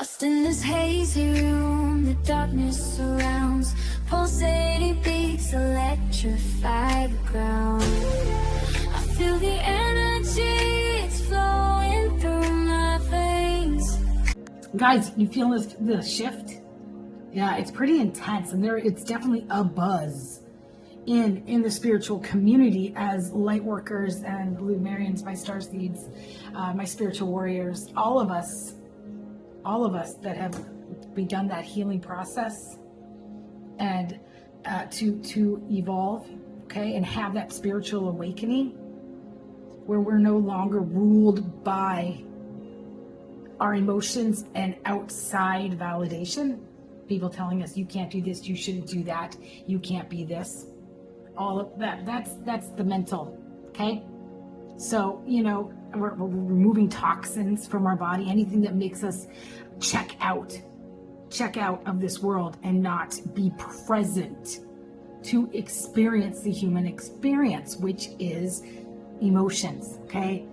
Lost in this hazy room, the darkness surrounds. Pulsating beats electrify the ground. I feel the energy, it's flowing through my veins. Guys, you feel the shift? Yeah, it's pretty intense, and it's definitely a buzz in the spiritual community as light workers and Lumerians, my star seeds, my spiritual warriors, all of us that have begun that healing process and to evolve, okay, and have that spiritual awakening where we're no longer ruled by our emotions and outside validation. People telling us, you can't do this, you shouldn't do that, you can't be this. All of that, that's the mental, okay? So, we're removing toxins from our body, anything that makes us check out of this world and not be present to experience the human experience, which is emotions, okay?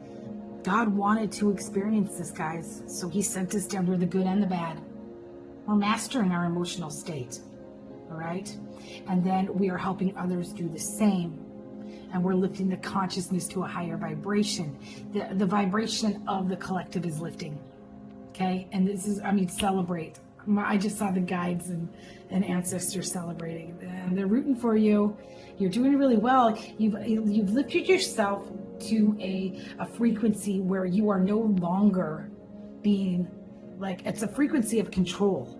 God wanted to experience this, guys, so he sent us down to the good and the bad. We're mastering our emotional state, all right? And then we are helping others do the same. And we're lifting the consciousness to a higher vibration. The vibration of the collective is lifting, okay? And this is, celebrate. I just saw the guides and ancestors celebrating, and they're rooting for you. You're doing really well. You've lifted yourself to a frequency where you are no longer being it's a frequency of control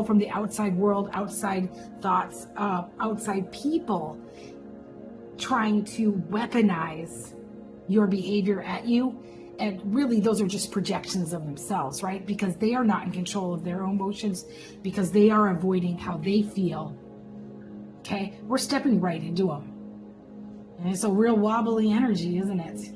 from the outside world, outside thoughts, outside people trying to weaponize your behavior at you. And really, those are just projections of themselves, right? Because they are not in control of their own emotions, because they are avoiding how they feel. Okay? We're stepping right into them. And it's a real wobbly energy, isn't it?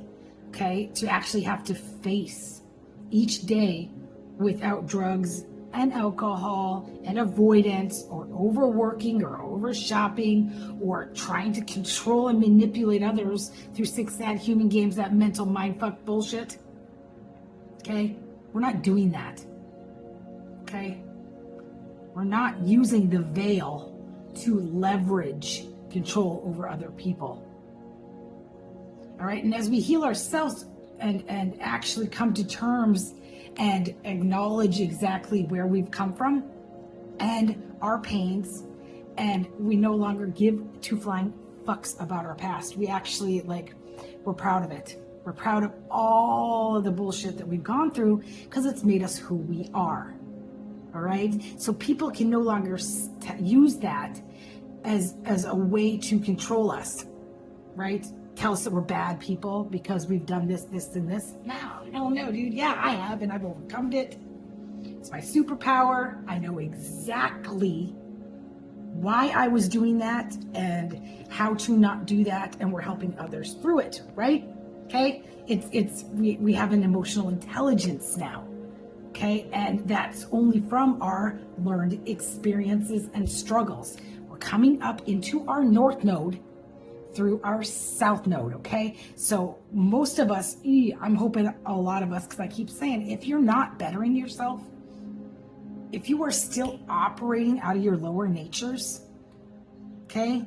Okay? To actually have to face each day without drugs and alcohol and avoidance or overworking or over shopping or trying to control and manipulate others through sick, sad human games, that mental mindfuck bullshit. Okay? We're not doing that. Okay? We're not using the veil to leverage control over other people. All right? And as we heal ourselves and actually come to terms and acknowledge exactly where we've come from and our pains, and we no longer give two flying fucks about our past. We actually, we're proud of it. We're proud of all of the bullshit that we've gone through because it's made us who we are. All right? So people can no longer use that as a way to control us, right? Tell us that we're bad people because we've done this, and this. No, hell no, dude. Yeah, I have, and I've overcome it. It's my superpower. I know exactly why I was doing that and how to not do that, and we're helping others through it, right? Okay? We have an emotional intelligence now. Okay? And that's only from our learned experiences and struggles. We're coming up into our North Node through our South Node, okay? So most of us, I'm hoping a lot of us, because I keep saying, if you're not bettering yourself, if you are still operating out of your lower natures, okay,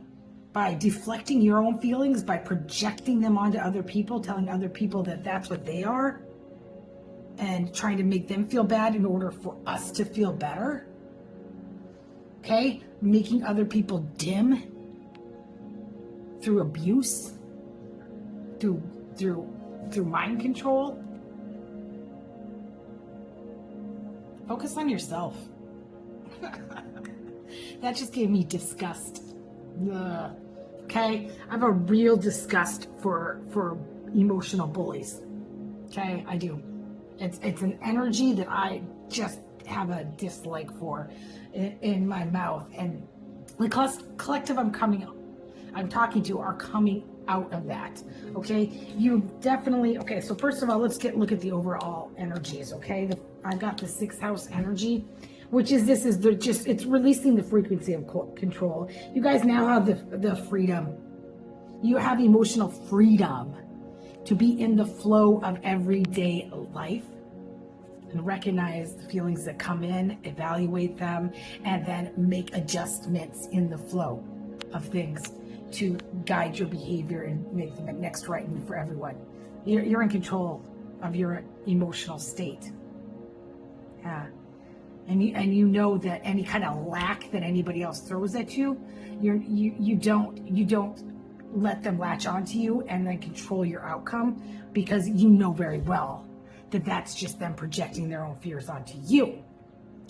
by deflecting your own feelings, by projecting them onto other people, telling other people that that's what they are, and trying to make them feel bad in order for us to feel better, okay, making other people dim through abuse, through mind control. Focus on yourself. That just gave me disgust. Ugh. Okay, I have a real disgust for emotional bullies. Okay, I do. It's an energy that I just have a dislike for in my mouth, and the collective I'm talking to are coming out of that. Okay, you definitely. Okay, so first of all, let's look at the overall energies. Okay, I've got the 6th house energy, which is it's releasing the frequency of control. You guys now have the freedom. You have emotional freedom to be in the flow of everyday life. and recognize the feelings that come in, evaluate them, and then make adjustments in the flow of things to guide your behavior and make the next right move for everyone. You're in control of your emotional state. Yeah. And you know that any kind of lack that anybody else throws at you, you don't let them latch onto you and then control your outcome, because you know very well that that's just them projecting their own fears onto you.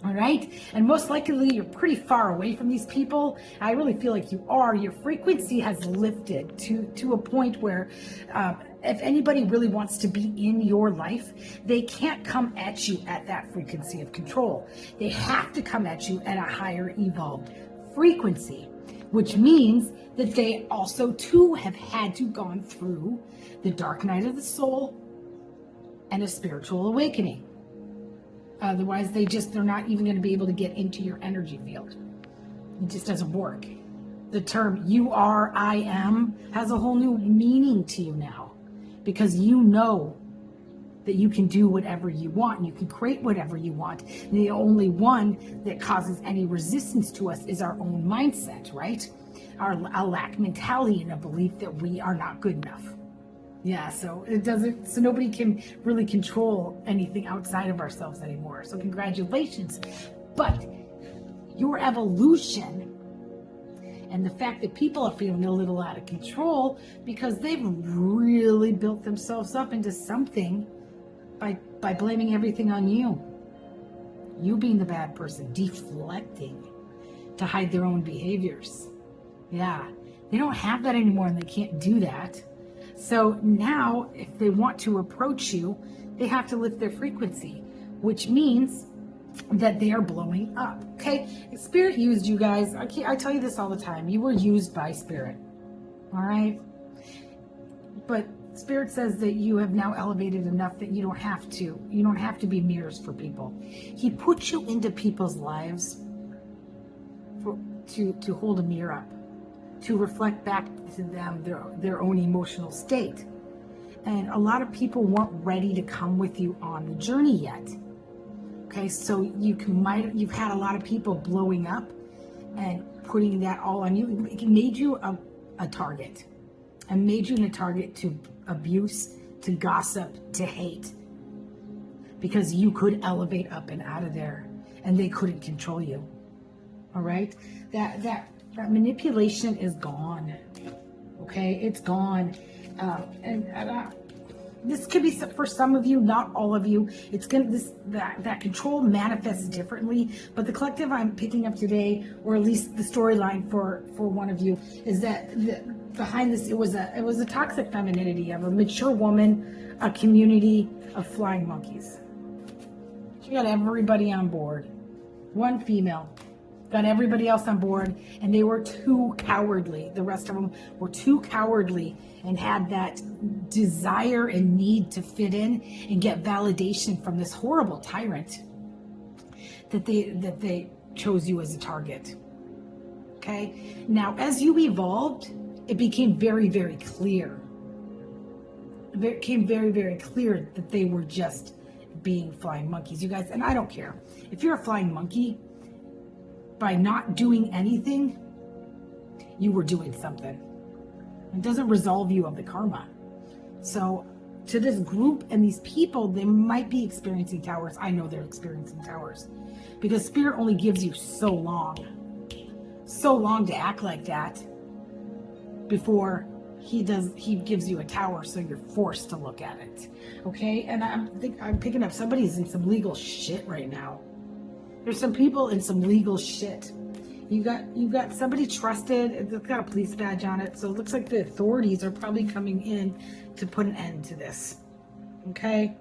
All right. And most likely you're pretty far away from these people. I really feel like you are. Your frequency has lifted to a point where if anybody really wants to be in your life, they can't come at you at that frequency of control. They have to come at you at a higher evolved frequency, which means that they also too have had to gone through the dark night of the soul and a spiritual awakening. Otherwise, they're not even going to be able to get into your energy field. It just doesn't work. The term you are, I am has a whole new meaning to you now, because you know that you can do whatever you want and you can create whatever you want. And the only one that causes any resistance to us is our own mindset, right? A lack mentality and a belief that we are not good enough. Yeah, so nobody can really control anything outside of ourselves anymore. So congratulations. But your evolution and the fact that people are feeling a little out of control because they've really built themselves up into something by blaming everything on you. You being the bad person, deflecting to hide their own behaviors. Yeah, they don't have that anymore and they can't do that. So now, if they want to approach you, they have to lift their frequency, which means that they are blowing up. Okay, Spirit used you guys. I tell you this all the time. You were used by Spirit. All right, but Spirit says that you have now elevated enough that you don't have to. You don't have to be mirrors for people. He puts you into people's lives to hold a mirror up, to reflect back to them their own emotional state. And a lot of people weren't ready to come with you on the journey yet. Okay, so you've had a lot of people blowing up and putting that all on you. It made you a target, and made you a target to abuse, to gossip, to hate, because you could elevate up and out of there and they couldn't control you. All right, that manipulation is gone. Okay, it's gone. This could be for some of you, not all of you. It's that control manifests differently. But the collective I'm picking up today, or at least the storyline for one of you, is that behind this it was a toxic femininity of a mature woman, a community of flying monkeys. She got everybody on board. One female. Got everybody else on board, and they were too cowardly. The rest of them were too cowardly and had that desire and need to fit in and get validation from this horrible tyrant that they chose you as a target. Okay? Now, as you evolved, it became very, very clear. It became very, very clear that they were just being flying monkeys. You guys, and I don't care. If you're a flying monkey, by not doing anything, you were doing something. It doesn't resolve you of the karma. So to this group and these people, they might be experiencing towers. I know they're experiencing towers because Spirit only gives you so long to act like that before he gives you a tower, so you're forced to look at it. Okay, and I'm picking up somebody's in some legal shit right now. There's some people in some legal shit. You got somebody trusted. It's got a police badge on it, so it looks like the authorities are probably coming in to put an end to this. Okay,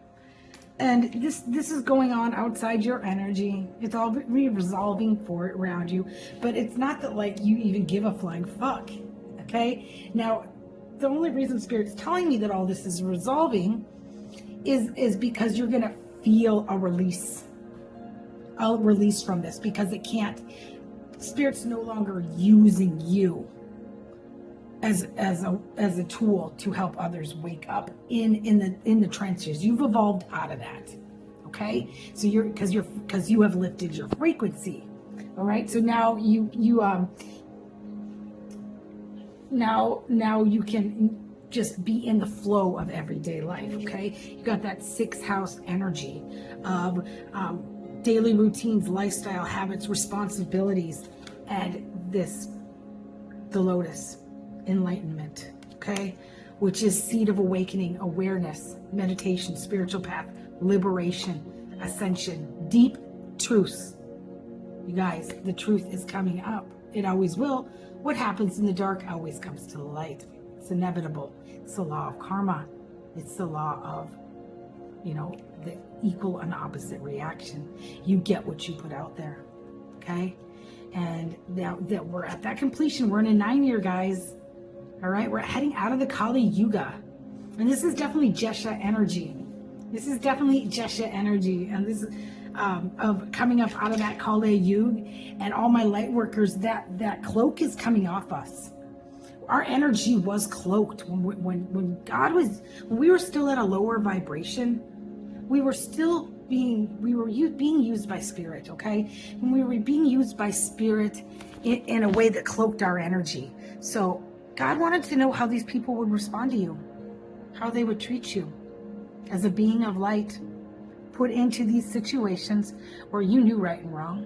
and this is going on outside your energy. It's all resolving for it around you, but it's not that like you even give a flying fuck. Okay, now the only reason Spirit's telling me that all this is resolving is because you're gonna feel a release. I'll release from this because it can't. Spirit's no longer using you as a tool to help others wake up in the trenches. You've evolved out of that. Okay, so because you have lifted your frequency. All right, so now now you can just be in the flow of everyday life. Okay, you got that 6th house energy of daily routines, lifestyle habits, responsibilities, and the lotus, enlightenment. Okay, which is seed of awakening, awareness, meditation, spiritual path, liberation, ascension, deep truths. You guys, the truth is coming up. It always will. What happens in the dark always comes to the light. It's inevitable. It's the law of karma. It's the law of, the equal and opposite reaction. You get what you put out there. Okay? And now that we're at that completion, we're in a 9-year, guys. All right? We're heading out of the Kali Yuga. And this is definitely Jesha energy. And this is of coming up out of that Kali Yuga, and all my light workers, that cloak is coming off us. Our energy was cloaked when we were still at a lower vibration. We were being used by spirit, okay? And we were being used by spirit in a way that cloaked our energy. So God wanted to know how these people would respond to you, how they would treat you as a being of light, put into these situations where you knew right and wrong.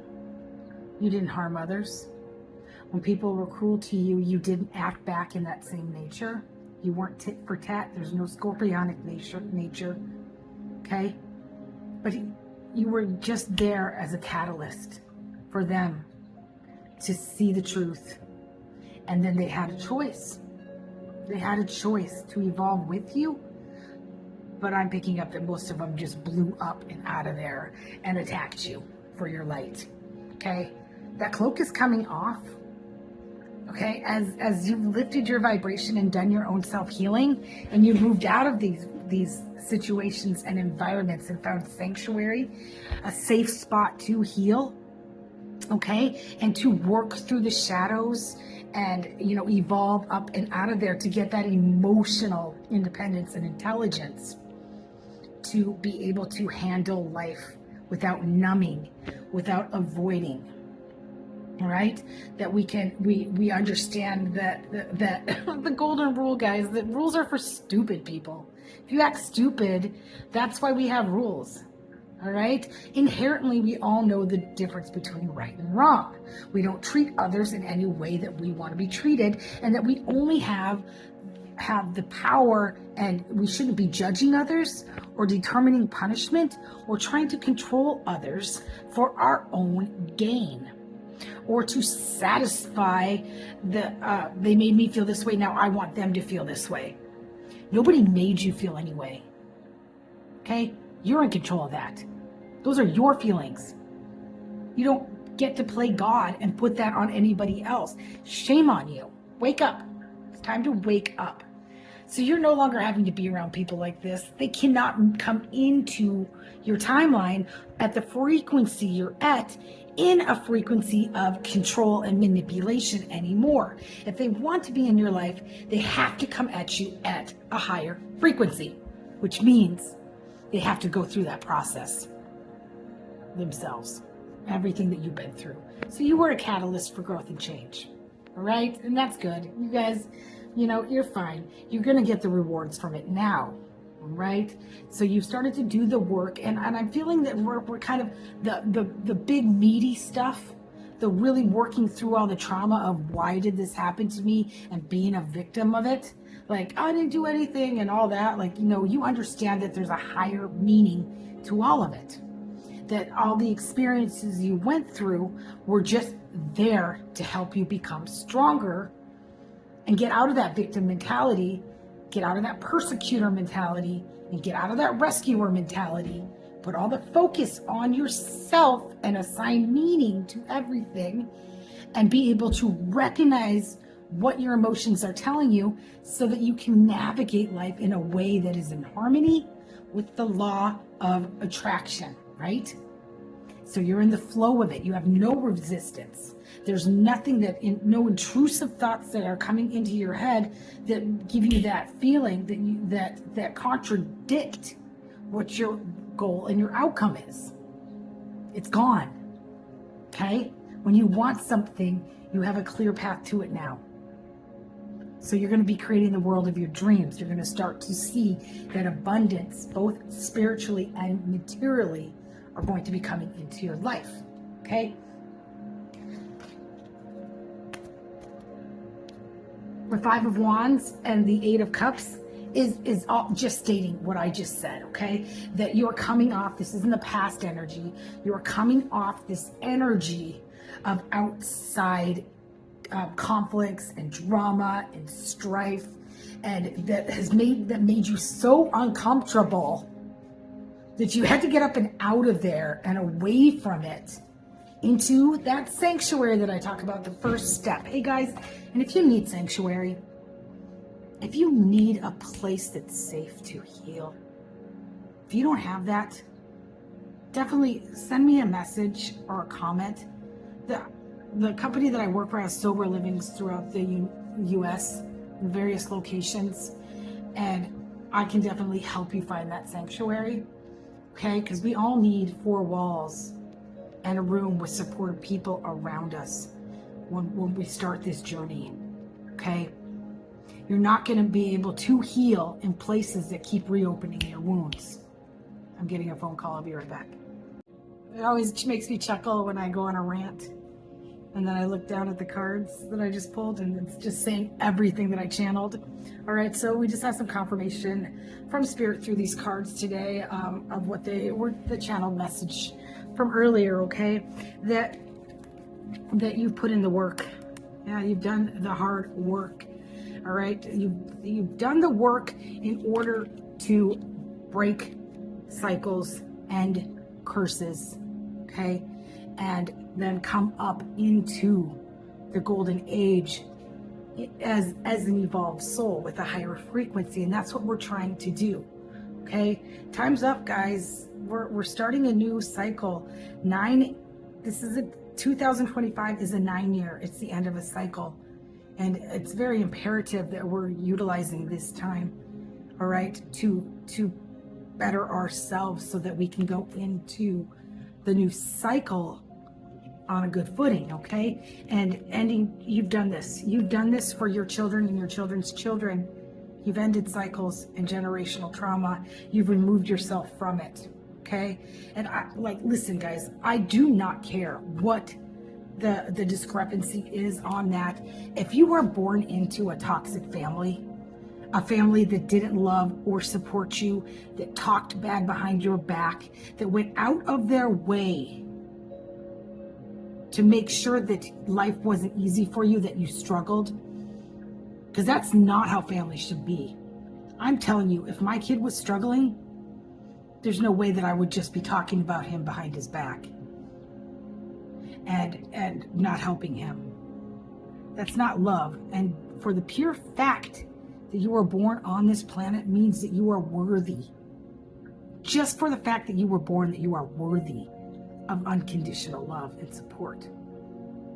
You didn't harm others. When people were cruel to you, you didn't act back in that same nature. You weren't tit for tat. There's no scorpionic nature. Okay? But you were just there as a catalyst for them to see the truth. And then they had a choice. They had a choice to evolve with you. But I'm picking up that most of them just blew up and out of there and attacked you for your light. Okay? That cloak is coming off. Okay? As you've lifted your vibration and done your own self-healing, and you moved out of these situations and environments and found sanctuary, a safe spot to heal, okay? And to work through the shadows and, evolve up and out of there to get that emotional independence and intelligence to be able to handle life without numbing, without avoiding. All right, that we understand that the golden rule, guys, that rules are for stupid people. If you act stupid, that's why we have rules. All right, inherently we all know the difference between right and wrong. We don't treat others in any way that we want to be treated, and that we only have the power, and we shouldn't be judging others or determining punishment or trying to control others for our own gain, or to satisfy they made me feel this way, now I want them to feel this way. Nobody made you feel any way. Okay? You're in control of that. Those are your feelings. You don't get to play God and put that on anybody else. Shame on you. Wake up. It's time to wake up. So you're no longer having to be around people like this. They cannot come into your timeline at the frequency you're at, in a frequency of control and manipulation anymore. If they want to be in your life, they have to come at you at a higher frequency, which means they have to go through that process themselves, everything that you've been through. So you were a catalyst for growth and change. All right? And that's good. You guys, you're fine. You're going to get the rewards from it now. Right? So you've started to do the work, and I'm feeling that we're kind of the big meaty stuff, the really working through all the trauma of why did this happen to me and being a victim of it. Like, I didn't do anything and all that. Like, you understand that there's a higher meaning to all of it. That all the experiences you went through were just there to help you become stronger and get out of that victim mentality, get out of that persecutor mentality, and get out of that rescuer mentality. Put all the focus on yourself and assign meaning to everything, and be able to recognize what your emotions are telling you so that you can navigate life in a way that is in harmony with the law of attraction, right? So you're in the flow of it. You have no resistance. There's nothing no intrusive thoughts that are coming into your head that give you that feeling that contradict what you're goal and your outcome is. It's gone. Okay? When you want something, you have a clear path to it now. So you're going to be creating the world of your dreams. You're going to start to see that abundance, both spiritually and materially, are going to be coming into your life. Okay? The Five of Wands and the Eight of Cups is all just stating what I just said, okay? That you're coming off, this isn't the past energy, you're coming off this energy of outside conflicts and drama and strife, and that made you so uncomfortable that you had to get up and out of there and away from it into that sanctuary that I talk about, the first step. Hey guys, and if you need sanctuary, if you need a place that's safe to heal, if you don't have that, definitely send me a message or a comment. The company that I work for has sober livings throughout the U.S. in various locations, and I can definitely help you find that sanctuary, okay? Because we all need four walls and a room with supportive people around us when we start this journey, okay? You're not going to be able to heal in places that keep reopening your wounds. I'm getting a phone call. I'll be right back. It always makes me chuckle when I go on a rant and then I look down at the cards that I just pulled and it's just saying everything that I channeled. All right, so we just had some confirmation from Spirit through these cards today of what they were, the channeled message from earlier, okay? That you've put in the work. Yeah, you've done the hard work. All right, you've done the work in order to break cycles and curses, okay, and then come up into the golden age as an evolved soul with a higher frequency, and that's what we're trying to do. Okay, time's up, guys. We're starting a new cycle. 2025 is a 9-year. It's the end of a cycle. And it's very imperative that we're utilizing this time, all right, to better ourselves so that we can go into the new cycle on a good footing, okay? And ending, you've done this. You've done this for your children and your children's children. You've ended cycles and generational trauma. You've removed yourself from it, okay? And listen, guys, I do not care what the discrepancy is on that. If you were born into a toxic family, a family that didn't love or support you, that talked bad behind your back, that went out of their way to make sure that life wasn't easy for you, that you struggled, because that's not how families should be. I'm telling you, if my kid was struggling, there's no way that I would just be talking about him behind his back and not helping him. That's not love. And for the pure fact that you were born on this planet means that you are worthy. Just for the fact that you were born, that you are worthy of unconditional love and support.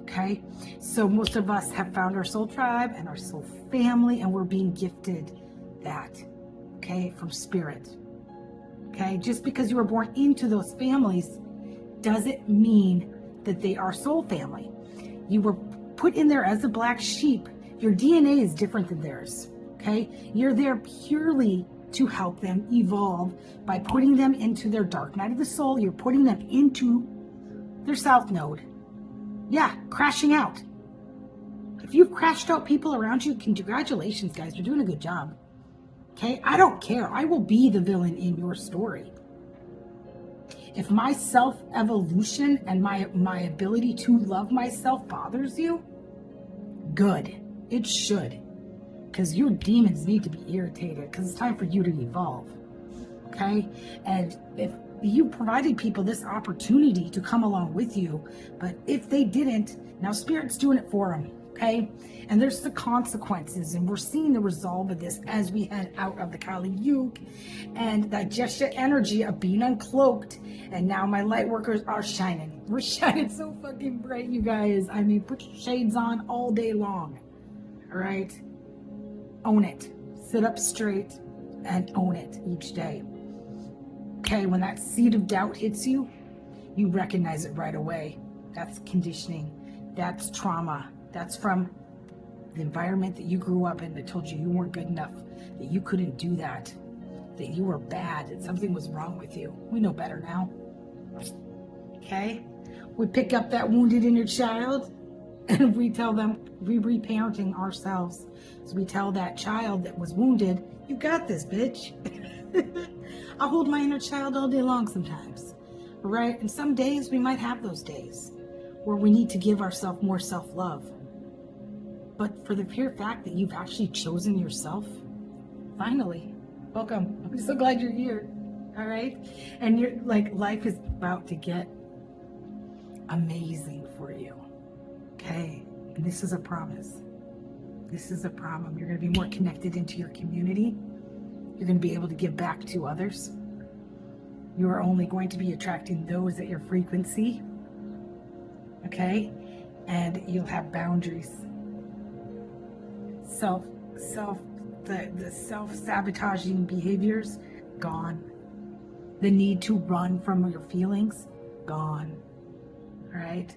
Okay? So most of us have found our soul tribe and our soul family, and we're being gifted that, okay, from Spirit. Okay? Just because you were born into those families doesn't mean that they are soul family. You were put in there as a black sheep. Your DNA is different than theirs. Okay? You're there purely to help them evolve by putting them into their dark night of the soul. You're putting them into their south node. Yeah, crashing out. If you've crashed out people around you, congratulations, guys. You're doing a good job. Okay? I don't care. I will be the villain in your story. If my self-evolution and my ability to love myself bothers you, good. It should. Because your demons need to be irritated, because it's time for you to evolve. Okay? And if you provided people this opportunity to come along with you, but if they didn't, now Spirit's doing it for them. Okay? And there's the consequences, and we're seeing the resolve of this as we head out of the Kali Yuga and that Jesha energy of being uncloaked. And now my light workers are shining. We're shining so fucking bright, you guys. I mean, put your shades on all day long. All right? Own it. Sit up straight and own it each day. Okay, when that seed of doubt hits you, you recognize it right away. That's conditioning. That's trauma. That's from the environment that you grew up in that told you weren't good enough, that you couldn't do that you were bad, that something was wrong with you. We know better now. Okay? We pick up that wounded inner child and we tell them, we reparenting ourselves. So we tell that child that was wounded, you got this, bitch. I hold my inner child all day long sometimes. Right? And some days we might have those days where we need to give ourselves more self-love. But for the pure fact that you've actually chosen yourself, finally, welcome. I'm so glad you're here. All right? And you're like, life is about to get amazing for you. Okay? And this is a promise. This is a promise. You're going to be more connected into your community. You're going to be able to give back to others. You are only going to be attracting those at your frequency. Okay? And you'll have boundaries. The self-sabotaging behaviors, gone. The need to run from your feelings, gone. All right?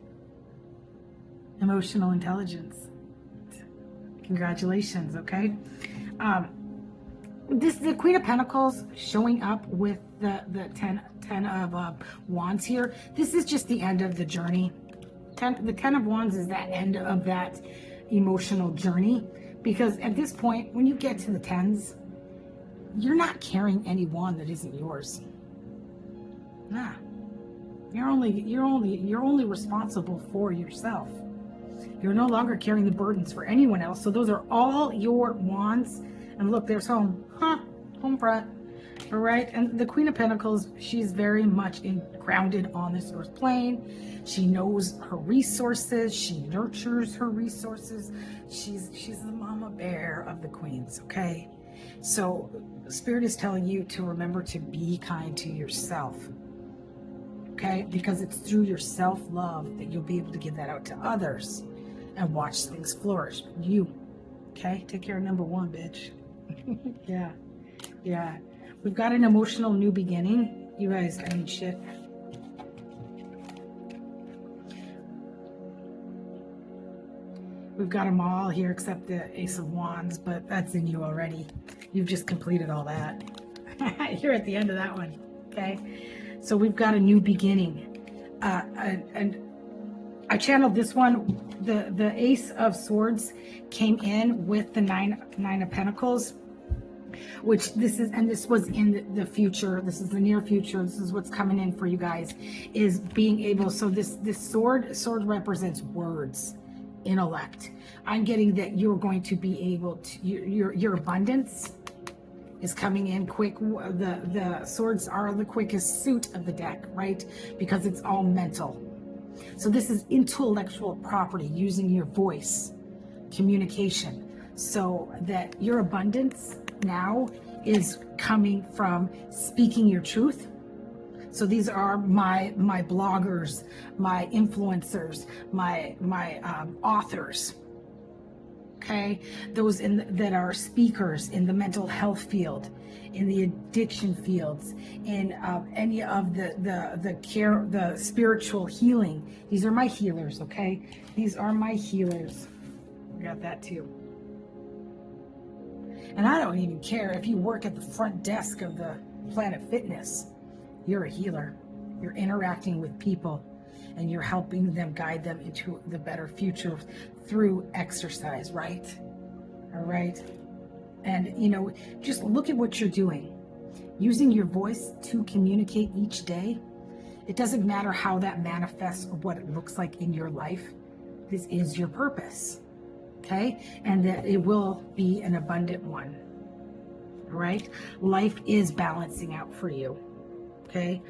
Emotional intelligence. Congratulations, okay? This is the Queen of Pentacles showing up with the ten of Wands here. This is just the end of the journey. The Ten of Wands is that end of that emotional journey. Because at this point, when you get to the tens, you're not carrying any wand that isn't yours. Nah. You're only responsible for yourself. You're no longer carrying the burdens for anyone else. So those are all your wands. And look, there's home. Home front. All right. And the Queen of Pentacles, she's very much grounded on this earth plane. She knows her resources. She nurtures her resources. She's the mama bear of the queens. Okay. So Spirit is telling you to remember to be kind to yourself. Okay. Because it's through your self-love that you'll be able to give that out to others and watch things flourish. You. Okay. Take care of number one, bitch. Yeah. Yeah. We've got an emotional new beginning. You guys, I mean, shit. We've got them all here except the Ace of Wands, but that's in you already. You've just completed all that. You're at the end of that one, okay? So we've got a new beginning. And I channeled this one. The Ace of Swords came in with the Nine of Pentacles, which this was in the future. This is the near future. This is what's coming in for you guys, is being able. So this sword represents words, intellect. I'm getting that you're going to be able to, your abundance is coming in quick. The swords are the quickest suit of the deck, right? Because it's all mental. So this is intellectual property, using your voice, communication, so that your abundance now is coming from speaking your truth. So these are my bloggers, my influencers, my authors. Okay, those that are speakers in the mental health field, in the addiction fields, in any of the care, the spiritual healing. These are my healers. Okay, these are my healers. I got that too. And I don't even care if you work at the front desk of the Planet Fitness. You're a healer. You're interacting with people and you're helping them, guide them into the better future through exercise, right? All right. And, just look at what you're doing. Using your voice to communicate each day. It doesn't matter how that manifests or what it looks like in your life. This is your purpose. Okay, and that it will be an abundant one. All right, life is balancing out for you. Okay,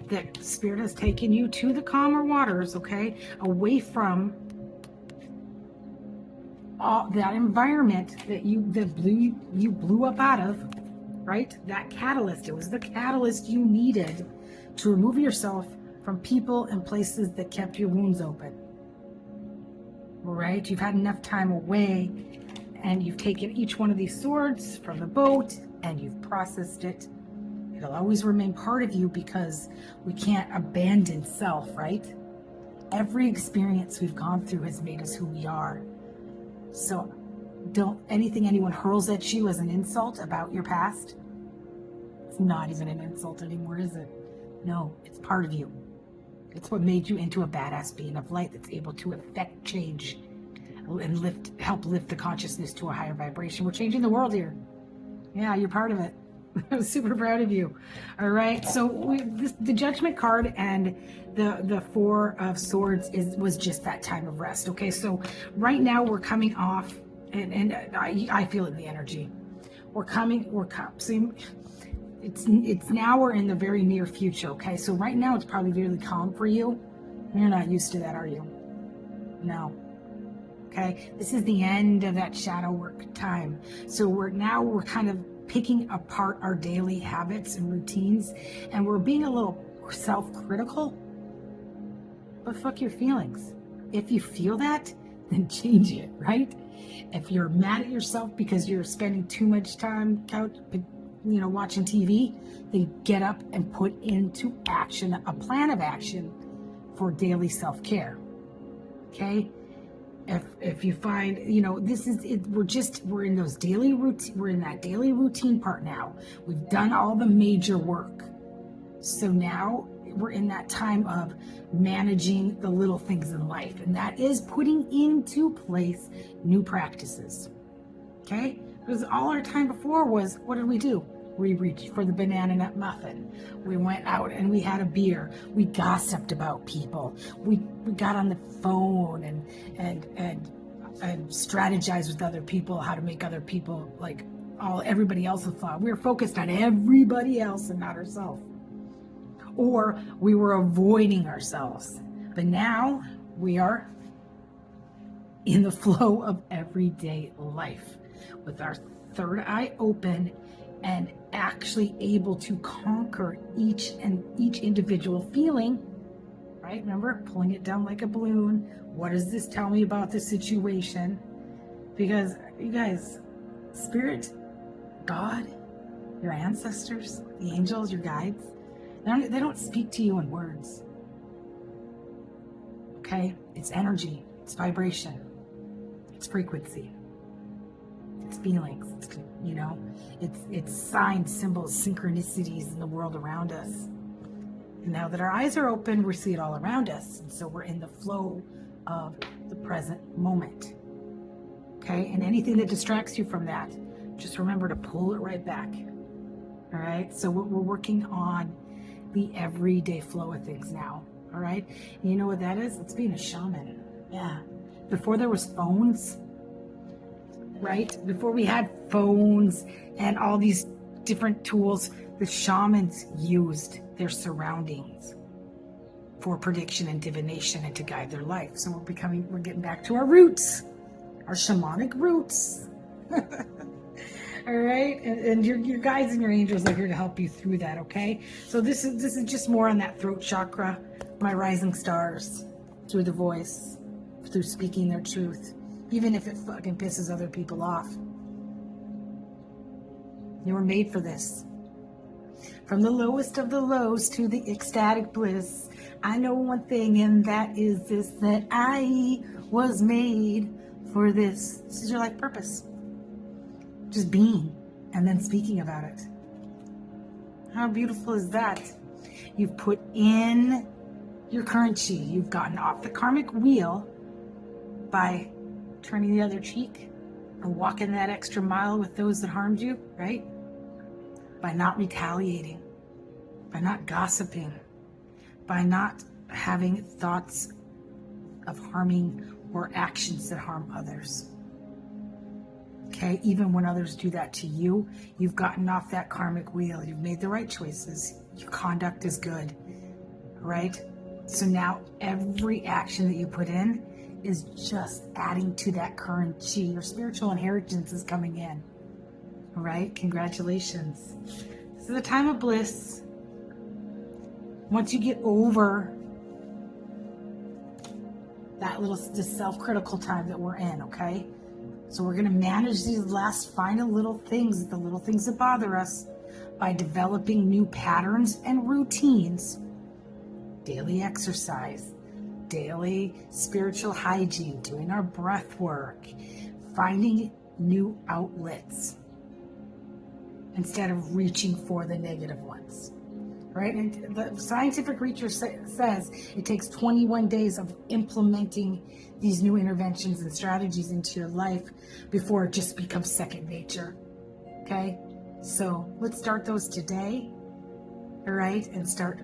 that Spirit has taken you to the calmer waters. Okay, away from all that environment that you blew up out of. Right, that catalyst. It was the catalyst you needed to remove yourself from people and places that kept your wounds open. Right, you've had enough time away and you've taken each one of these swords from the boat and you've processed it, It'll always remain part of you because we can't abandon self, right? Every experience we've gone through has made us who we are. So don't anything anyone hurls at you as an insult about your past, it's not even an insult anymore, is it? No, it's part of you. It's what made you into a badass being of light that's able to affect change and help lift the consciousness to a higher vibration. We're changing the world here. Yeah, you're part of it. I'm super proud of you. All right. So the Judgment card and the Four of Swords was just that time of rest. Okay. So right now we're coming off, and I feel it in the energy. So it's now we're in the very near future. Okay. So right now it's probably really calm for you. You're not used to that, are you? No. Okay. This is the end of that shadow work time. So we're kind of picking apart our daily habits and routines, and we're being a little self-critical. But fuck your feelings. If you feel that, then change it, right? If you're mad at yourself because you're spending too much time watching TV, then get up and put into action a plan of action for daily self-care. Okay? If you find, this is it, we're in those daily routine, we're in that daily routine part now. We've done all the major work. So now we're in that time of managing the little things in life, and that is putting into place new practices. Okay? Because all our time before was, what did we do? We reached for the banana nut muffin. We went out and we had a beer. We gossiped about people. We got on the phone and strategized with other people how to make other people like everybody else thought. We were focused on everybody else and not ourselves. Or we were avoiding ourselves. But now we are in the flow of everyday life with our third eye open and actually able to conquer each individual feeling, right? Remember, pulling it down like a balloon. What does this tell me about the situation? Because you guys, Spirit, God, your ancestors, the angels, your guides, they don't speak to you in words. Okay? It's energy, it's vibration, it's frequency, it's feelings, it's signs, symbols, synchronicities in the world around us. And now that our eyes are open, we see it all around us. And so we're in the flow of the present moment. Okay? And anything that distracts you from that, just remember to pull it right back. All right? So we're working on the everyday flow of things now. All right? And you know what that is? It's being a shaman. Yeah. Before there was phones, right? Before we had phones and all these different tools, the shamans used their surroundings for prediction and divination and to guide their life. So we're getting back to our roots, our shamanic roots. All right, and your guides and your angels are here to help you through that. Okay, so this is just more on that throat chakra, my rising stars, through the voice, through speaking their truth, even if it fucking pisses other people off. You were made for this. From the lowest of the lows to the ecstatic bliss, I know one thing, and that is this, that I was made for this. This is your life purpose. Just being and then speaking about it. How beautiful is that? You've put in your current chi. You've gotten off the karmic wheel by turning the other cheek or walking that extra mile with those that harmed you, right? By not retaliating, by not gossiping, by not having thoughts of harming or actions that harm others. Okay, even when others do that to you, you've gotten off that karmic wheel. You've made the right choices. Your conduct is good, right? So now every action that you put in is just adding to that current chi. Your spiritual inheritance is coming in. All right, congratulations. This is a time of bliss. Once you get over this self-critical time that we're in, okay? So we're going to manage these last final little things, the little things that bother us, by developing new patterns and routines, daily exercise, daily spiritual hygiene, doing our breath work, finding new outlets instead of reaching for the negative ones. Right? And the scientific research says it takes 21 days of implementing these new interventions and strategies into your life before it just becomes second nature. Okay? So let's start those today. All right? And start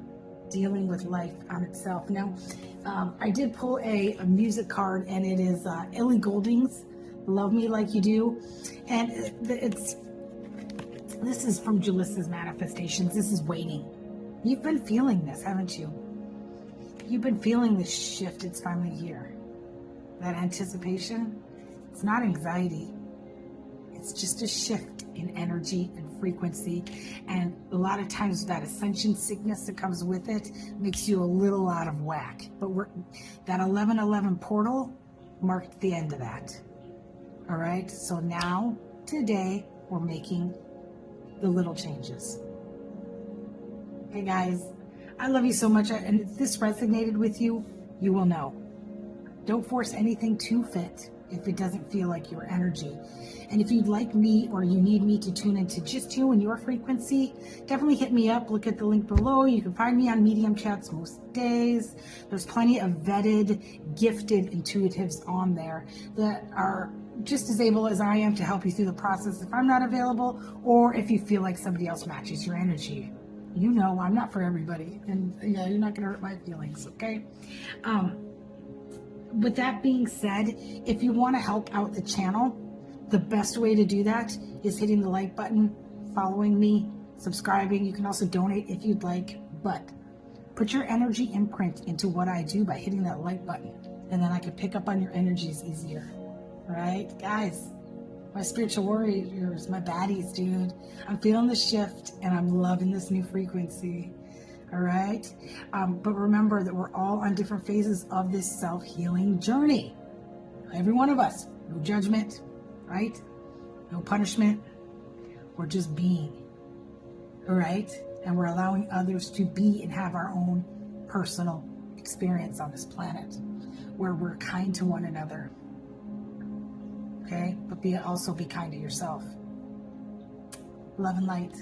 dealing with life on itself. Now, I did pull a music card, and it is Ellie Goulding's Love Me Like You Do. And this is from Julissa's Manifestations. This is waiting. You've been feeling this, haven't you? You've been feeling this shift. It's finally here. That anticipation, it's not anxiety. It's just a shift in energy and frequency. And a lot of times that ascension sickness that comes with it makes you a little out of whack. But that 1111 portal marked the end of that. All right? So now, today, we're making the little changes. Hey guys, I love you so much, and if this resonated with you, you will know. Don't force anything to fit if it doesn't feel like your energy. And if you'd like me or you need me to tune into just you and your frequency, definitely hit me up. Look at the link below. You can find me on Medium chats most days. There's plenty of vetted, gifted intuitives on there that are just as able as I am to help you through the process if I'm not available, or if you feel like somebody else matches your energy. You know, I'm not for everybody, and yeah, you're not going to hurt my feelings, okay? With that being said, if you want to help out the channel, the best way to do that is hitting the like button, following me, subscribing. You can also donate if you'd like, but put your energy imprint into what I do by hitting that like button, and then I can pick up on your energies easier. All right, guys? My spiritual warriors, my baddies, dude. I'm feeling the shift, and I'm loving this new frequency. All right? But remember that we're all on different phases of this self-healing journey. Every one of us. No judgment, right? No punishment. We're just being. All right? And we're allowing others to be and have our own personal experience on this planet where we're kind to one another. Okay? But also be kind to yourself. Love and light.